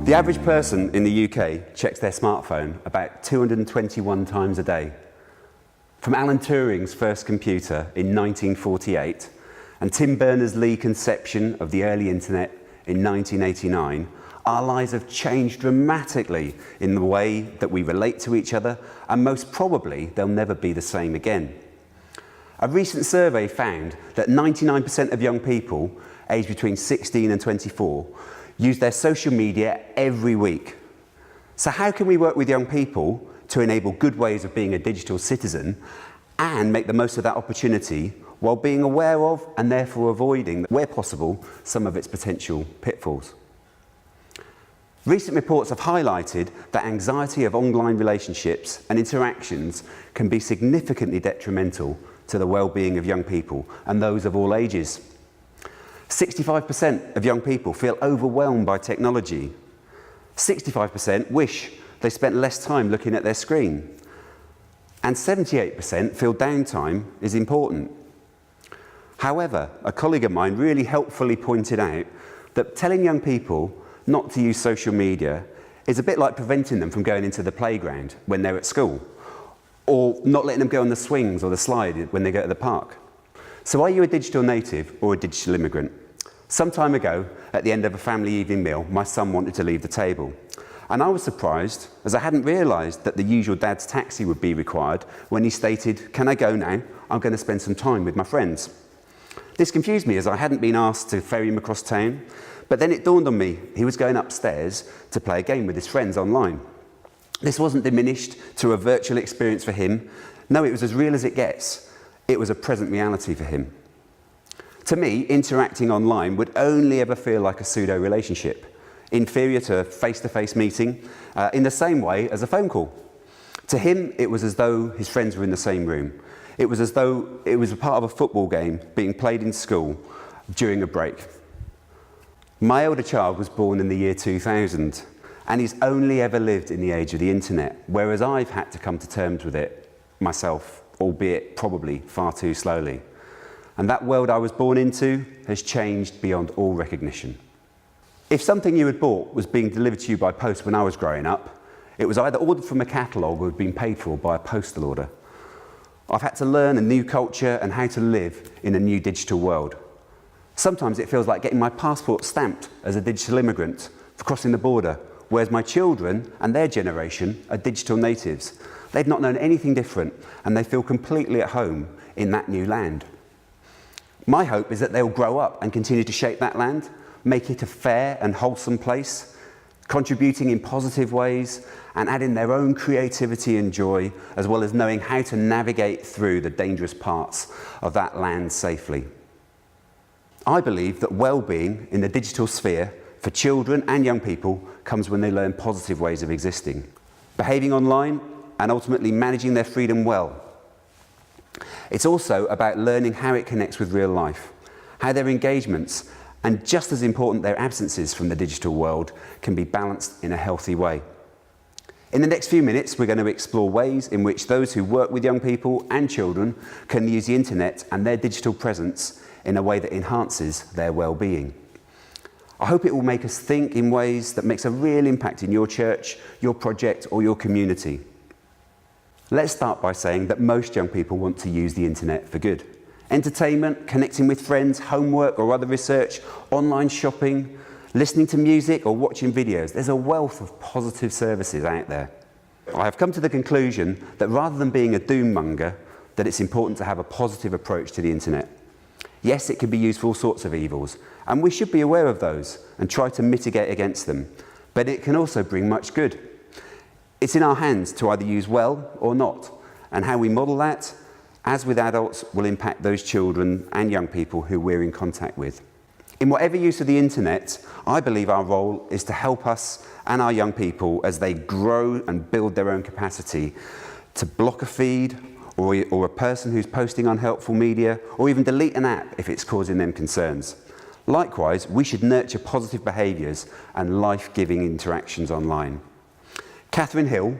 The average person in the UK checks their smartphone about 221 times a day. From Alan Turing's first computer in 1948 and Tim Berners-Lee's conception of the early internet in 1989, our lives have changed dramatically in the way that we relate to each other, and most probably they'll never be the same again. A recent survey found that 99% of young people aged between 16 and 24 use their social media every week. So how can we work with young people to enable good ways of being a digital citizen and make the most of that opportunity while being aware of and therefore avoiding, where possible, some of its potential pitfalls? Recent reports have highlighted that anxiety of online relationships and interactions can be significantly detrimental to the well-being of young people and those of all ages. 65% of young people feel overwhelmed by technology. 65% wish they spent less time looking at their screen. And 78% feel downtime is important. However, a colleague of mine really helpfully pointed out that telling young people not to use social media is a bit like preventing them from going into the playground when they're at school, or not letting them go on the swings or the slide when they go to the park. So are you a digital native or a digital immigrant? Some time ago, at the end of a family evening meal, my son wanted to leave the table. And I was surprised, as I hadn't realised that the usual dad's taxi would be required when he stated, "Can I go now? I'm going to spend some time with my friends." This confused me as I hadn't been asked to ferry him across town, but then it dawned on me he was going upstairs to play a game with his friends online. This wasn't diminished to a virtual experience for him. No, it was as real as it gets. It was a present reality for him. To me, interacting online would only ever feel like a pseudo-relationship, inferior to a face-to-face meeting, in the same way as a phone call. To him, it was as though his friends were in the same room. It was as though it was a part of a football game being played in school during a break. My older child was born in the year 2000, and he's only ever lived in the age of the internet, whereas I've had to come to terms with it myself, albeit probably far too slowly. And that world I was born into has changed beyond all recognition. If something you had bought was being delivered to you by post when I was growing up, it was either ordered from a catalogue or had been paid for by a postal order. I've had to learn a new culture and how to live in a new digital world. Sometimes it feels like getting my passport stamped as a digital immigrant for crossing the border, whereas my children and their generation are digital natives. They've not known anything different, and they feel completely at home in that new land. My hope is that they'll grow up and continue to shape that land, make it a fair and wholesome place, contributing in positive ways and adding their own creativity and joy, as well as knowing how to navigate through the dangerous parts of that land safely. I believe that well-being in the digital sphere for children and young people comes when they learn positive ways of existing, behaving online and ultimately managing their freedom well. It's also about learning how it connects with real life, how their engagements, and just as important, their absences from the digital world, can be balanced in a healthy way. In the next few minutes, we're going to explore ways in which those who work with young people and children can use the internet and their digital presence in a way that enhances their well-being. I hope it will make us think in ways that makes a real impact in your church, your project, or your community. Let's start by saying that most young people want to use the internet for good. Entertainment, connecting with friends, homework or other research, online shopping, listening to music or watching videos. There's a wealth of positive services out there. I have come to the conclusion that rather than being a doom monger, that it's important to have a positive approach to the internet. Yes, it can be used for all sorts of evils, and we should be aware of those and try to mitigate against them, but it can also bring much good. It's in our hands to either use well or not, and how we model that, as with adults, will impact those children and young people who we're in contact with. In whatever use of the internet, I believe our role is to help us and our young people as they grow and build their own capacity to block a feed or a person who's posting unhelpful media, or even delete an app if it's causing them concerns. Likewise, we should nurture positive behaviours and life-giving interactions online. Catherine Hill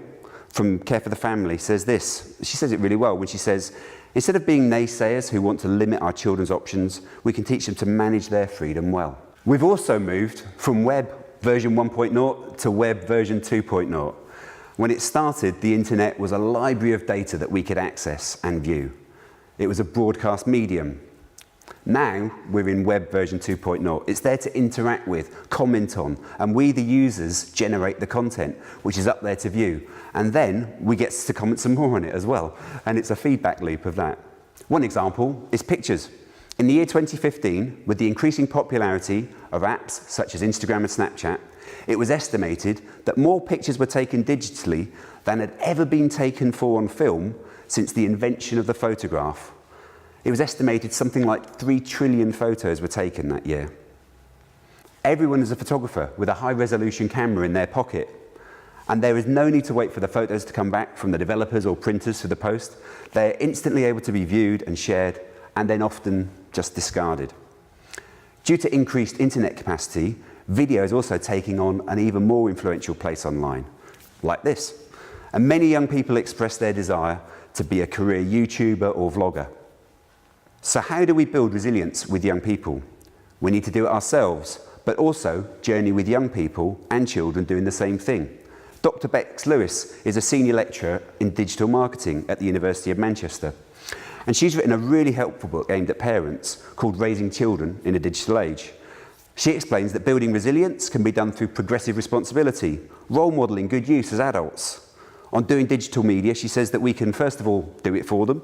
from Care for the Family says this. She says it really well when she says, "Instead of being naysayers who want to limit our children's options, we can teach them to manage their freedom well." We've also moved from web version 1.0 to web version 2.0. When it started, the internet was a library of data that we could access and view. It was a broadcast medium. Now we're in web version 2.0. It's there to interact with, comment on, and we, the users, generate the content, which is up there to view. And then we get to comment some more on it as well. And it's a feedback loop of that. One example is pictures. In the year 2015, with the increasing popularity of apps such as Instagram and Snapchat, it was estimated that more pictures were taken digitally than had ever been taken on film since the invention of the photograph. It was estimated something like 3 trillion photos were taken that year. Everyone is a photographer with a high-resolution camera in their pocket, and there is no need to wait for the photos to come back from the developers or printers to the post. They're instantly able to be viewed and shared, and then often just discarded. Due to increased internet capacity, video is also taking on an even more influential place online, like this. And many young people express their desire to be a career YouTuber or vlogger. So how do we build resilience with young people? We need to do it ourselves, but also journey with young people and children doing the same thing. Dr. Bex Lewis is a senior lecturer in digital marketing at the University of Manchester. And she's written a really helpful book aimed at parents called Raising Children in a Digital Age. She explains that building resilience can be done through progressive responsibility, role modelling good use as adults. On doing digital media, she says that we can first of all do it for them.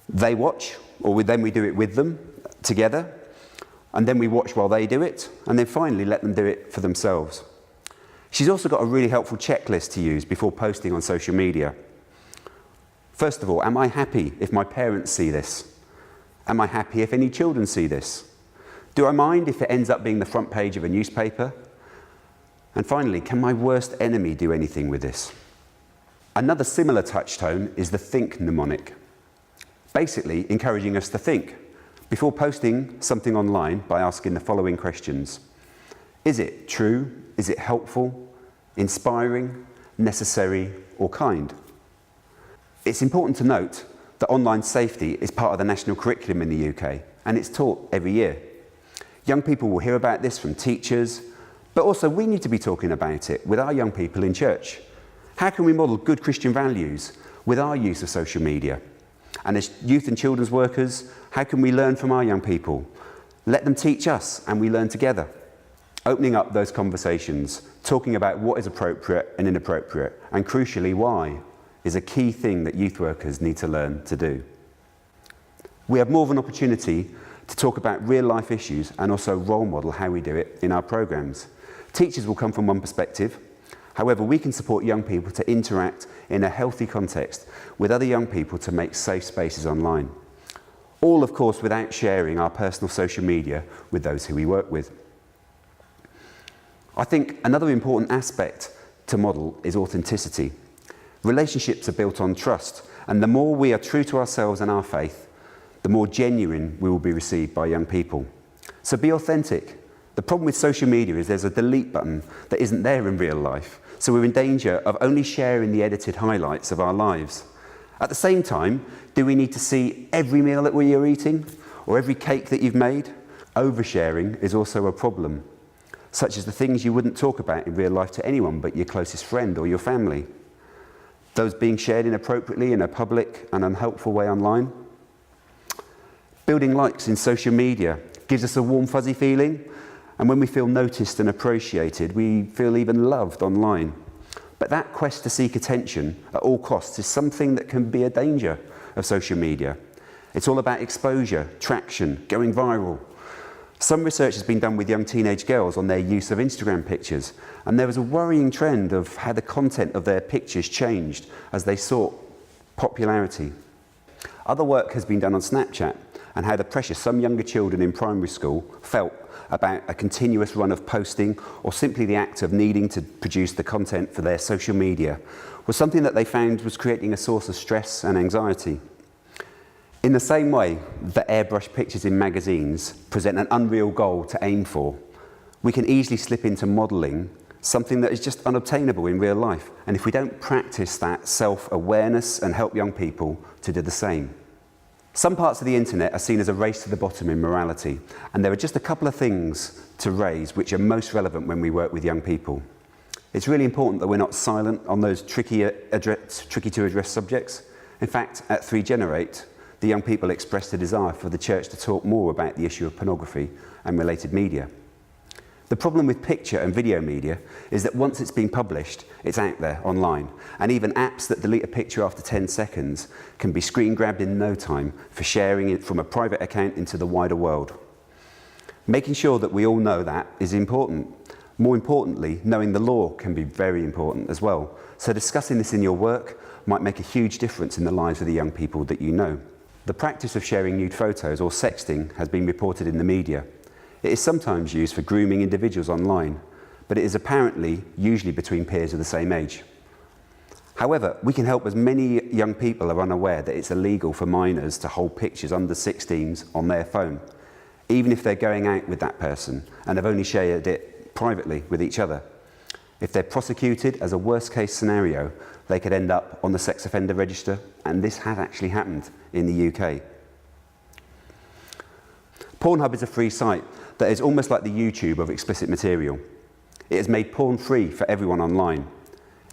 They watch, or then we do it with them together, and then we watch while they do it, and then finally let them do it for themselves. She's also got a really helpful checklist to use before posting on social media. First of all, am I happy if my parents see this? Am I happy if any children see this? Do I mind if it ends up being the front page of a newspaper? And finally, can my worst enemy do anything with this? Another similar touchstone is the think mnemonic. Basically, encouraging us to think before posting something online by asking the following questions. Is it true? Is it helpful? Inspiring? Necessary? Or kind? It's important to note that online safety is part of the national curriculum in the UK, and it's taught every year. Young people will hear about this from teachers, but also we need to be talking about it with our young people in church. How can we model good Christian values with our use of social media? And as youth and children's workers, how can we learn from our young people? Let them teach us and we learn together. Opening up those conversations, talking about what is appropriate and inappropriate, and crucially why, is a key thing that youth workers need to learn to do. We have more of an opportunity to talk about real life issues and also role model how we do it in our programmes. Teachers will come from one perspective. However, we can support young people to interact in a healthy context with other young people to make safe spaces online. All, of course, without sharing our personal social media with those who we work with. I think another important aspect to model is authenticity. Relationships are built on trust, and the more we are true to ourselves and our faith, the more genuine we will be received by young people. So be authentic. The problem with social media is there's a delete button that isn't there in real life, so we're in danger of only sharing the edited highlights of our lives. At the same time, do we need to see every meal that we are eating, or every cake that you've made? Oversharing is also a problem, such as the things you wouldn't talk about in real life to anyone but your closest friend or your family. Those being shared inappropriately in a public and unhelpful way online. Building likes in social media gives us a warm, fuzzy feeling, and when we feel noticed and appreciated, we feel even loved online. But that quest to seek attention at all costs is something that can be a danger of social media. It's all about exposure, traction, going viral. Some research has been done with young teenage girls on their use of Instagram pictures, and there was a worrying trend of how the content of their pictures changed as they sought popularity. Other work has been done on Snapchat and how the pressure some younger children in primary school felt about a continuous run of posting, or simply the act of needing to produce the content for their social media, was something that they found was creating a source of stress and anxiety. In the same way that airbrushed pictures in magazines present an unreal goal to aim for, we can easily slip into modelling something that is just unobtainable in real life, and if we don't practice that self-awareness and help young people to do the same. Some parts of the internet are seen as a race to the bottom in morality, and there are just a couple of things to raise which are most relevant when we work with young people. It's really important that we're not silent on those tricky to address subjects. In fact, at 3Generate, the young people expressed a desire for the church to talk more about the issue of pornography and related media. The problem with picture and video media is that once it's been published, it's out there online, and even apps that delete a picture after 10 seconds can be screen grabbed in no time for sharing it from a private account into the wider world. Making sure that we all know that is important. More importantly, knowing the law can be very important as well. So discussing this in your work might make a huge difference in the lives of the young people that you know. The practice of sharing nude photos or sexting has been reported in the media. It is sometimes used for grooming individuals online, but it is apparently usually between peers of the same age. However, we can help as many young people are unaware that it's illegal for minors to hold pictures under 16s on their phone, even if they're going out with that person and have only shared it privately with each other. If they're prosecuted as a worst case scenario, they could end up on the sex offender register, and this has actually happened in the UK. Pornhub is a free site that is almost like the YouTube of explicit material. It has made porn free for everyone online.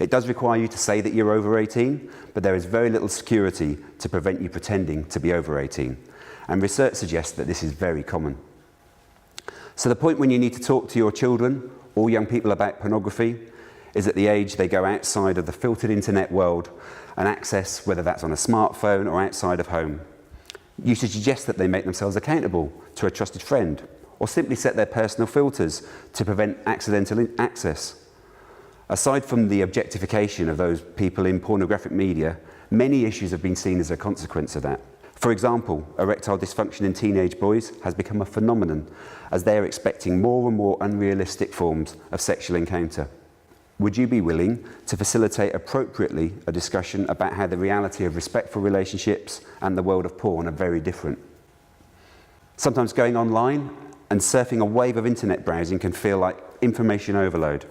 It does require you to say that you're over 18, but there is very little security to prevent you pretending to be over 18. And research suggests that this is very common. So the point when you need to talk to your children or young people about pornography is at the age they go outside of the filtered internet world and access, whether that's on a smartphone or outside of home. You should suggest that they make themselves accountable to a trusted friend, or simply set their personal filters to prevent accidental access. Aside from the objectification of those people in pornographic media, many issues have been seen as a consequence of that. For example, erectile dysfunction in teenage boys has become a phenomenon as they are expecting more and more unrealistic forms of sexual encounter. Would you be willing to facilitate appropriately a discussion about how the reality of respectful relationships and the world of porn are very different? Sometimes going online and surfing a wave of internet browsing can feel like information overload.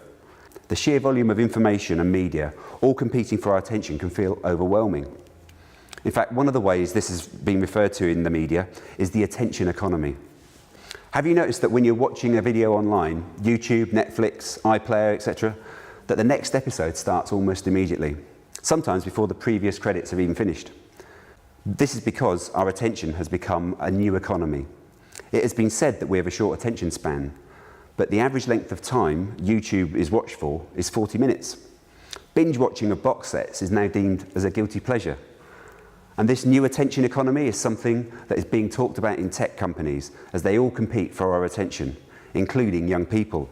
The sheer volume of information and media, all competing for our attention, can feel overwhelming. In fact, one of the ways this is being referred to in the media is the attention economy. Have you noticed that when you're watching a video online, YouTube, Netflix, iPlayer, etc., that the next episode starts almost immediately, sometimes before the previous credits have even finished? This is because our attention has become a new economy. It has been said that we have a short attention span, but the average length of time YouTube is watched for is 40 minutes. Binge watching of box sets is now deemed as a guilty pleasure. And this new attention economy is something that is being talked about in tech companies as they all compete for our attention, including young people.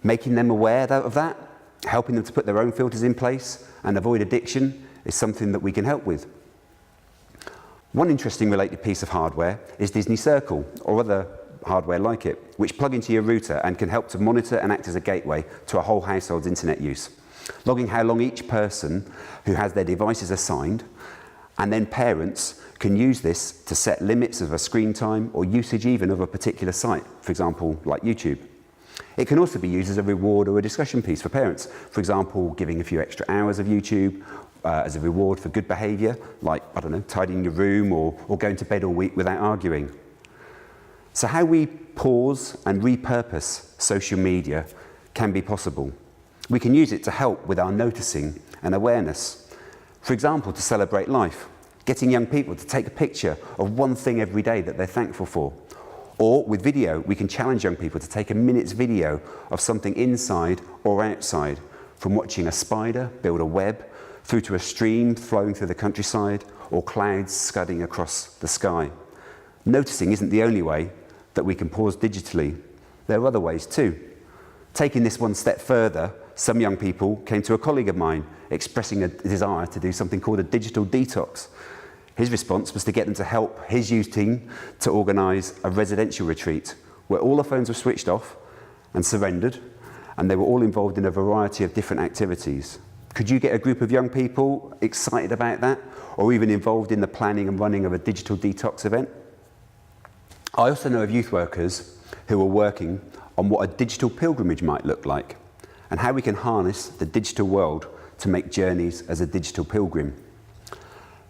Making them aware of that, helping them to put their own filters in place and avoid addiction is something that we can help with. One interesting related piece of hardware is Disney Circle, or other hardware like it, which plug into your router and can help to monitor and act as a gateway to a whole household's internet use, logging how long each person who has their devices assigned, and then parents can use this to set limits of a screen time or usage even of a particular site, for example, like YouTube. It can also be used as a reward or a discussion piece for parents, for example, giving a few extra hours of YouTube as a reward for good behaviour, like, I don't know, tidying your room or going to bed all week without arguing. So how we pause and repurpose social media can be possible. We can use it to help with our noticing and awareness. For example, to celebrate life, getting young people to take a picture of one thing every day that they're thankful for. Or with video, we can challenge young people to take a minute's video of something inside or outside, from watching a spider build a web, through to a stream flowing through the countryside, or clouds scudding across the sky. Noticing isn't the only way that we can pause digitally. There are other ways too. Taking this one step further, some young people came to a colleague of mine expressing a desire to do something called a digital detox. His response was to get them to help his youth team to organise a residential retreat where all the phones were switched off and surrendered, and they were all involved in a variety of different activities. Could you get a group of young people excited about that, or even involved in the planning and running of a digital detox event? I also know of youth workers who are working on what a digital pilgrimage might look like, and how we can harness the digital world to make journeys as a digital pilgrim.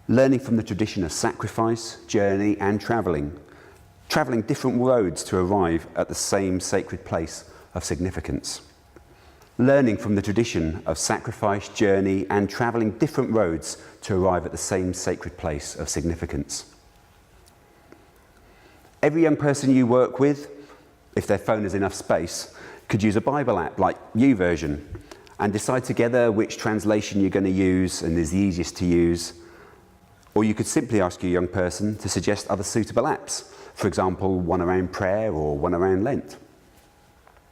learning from the tradition of sacrifice, journey and travelling different roads to arrive at the same sacred place of significance. Learning from the tradition of sacrifice, journey and travelling different roads to arrive at the same sacred place of significance. Every young person you work with, if their phone has enough space, could use a Bible app like YouVersion and decide together which translation you're going to use and is the easiest to use. Or you could simply ask your young person to suggest other suitable apps, for example, one around prayer or one around Lent.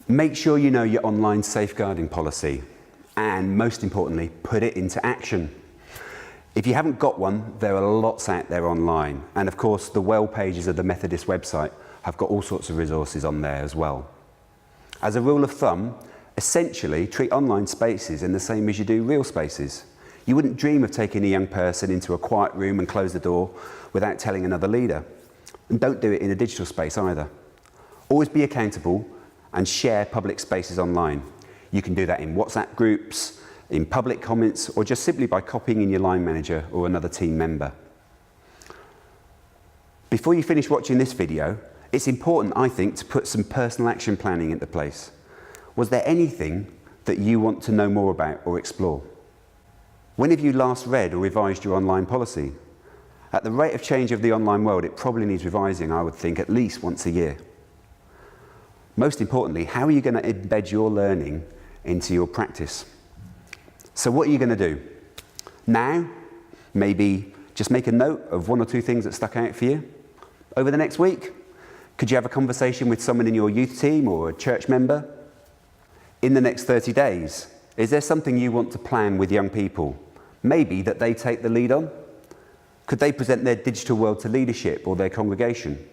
Make sure you know your online safeguarding policy and, most importantly, put it into action. If you haven't got one, there are lots out there online. And of course, the well pages of the Methodist website have got all sorts of resources on there as well. As a rule of thumb, essentially treat online spaces in the same as you do real spaces. You wouldn't dream of taking a young person into a quiet room and close the door without telling another leader. And don't do it in a digital space either. Always be accountable and share public spaces online. You can do that in WhatsApp groups, in public comments, or just simply by copying in your line manager or another team member. Before you finish watching this video, it's important, I think, to put some personal action planning into place. Was there anything that you want to know more about or explore? When have you last read or revised your online policy? At the rate of change of the online world, it probably needs revising, I would think, at least once a year. Most importantly, how are you going to embed your learning into your practice? So what are you going to do? Now, maybe just make a note of one or two things that stuck out for you. Over the next week, could you have a conversation with someone in your youth team or a church member? In the next 30 days, is there something you want to plan with young people? Maybe that they take the lead on? Could they present their digital world to leadership or their congregation?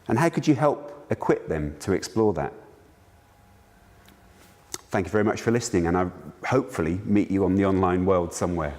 And how could you help equip them to explore that? Thank you very much for listening, and I'll hopefully meet you on the online world somewhere.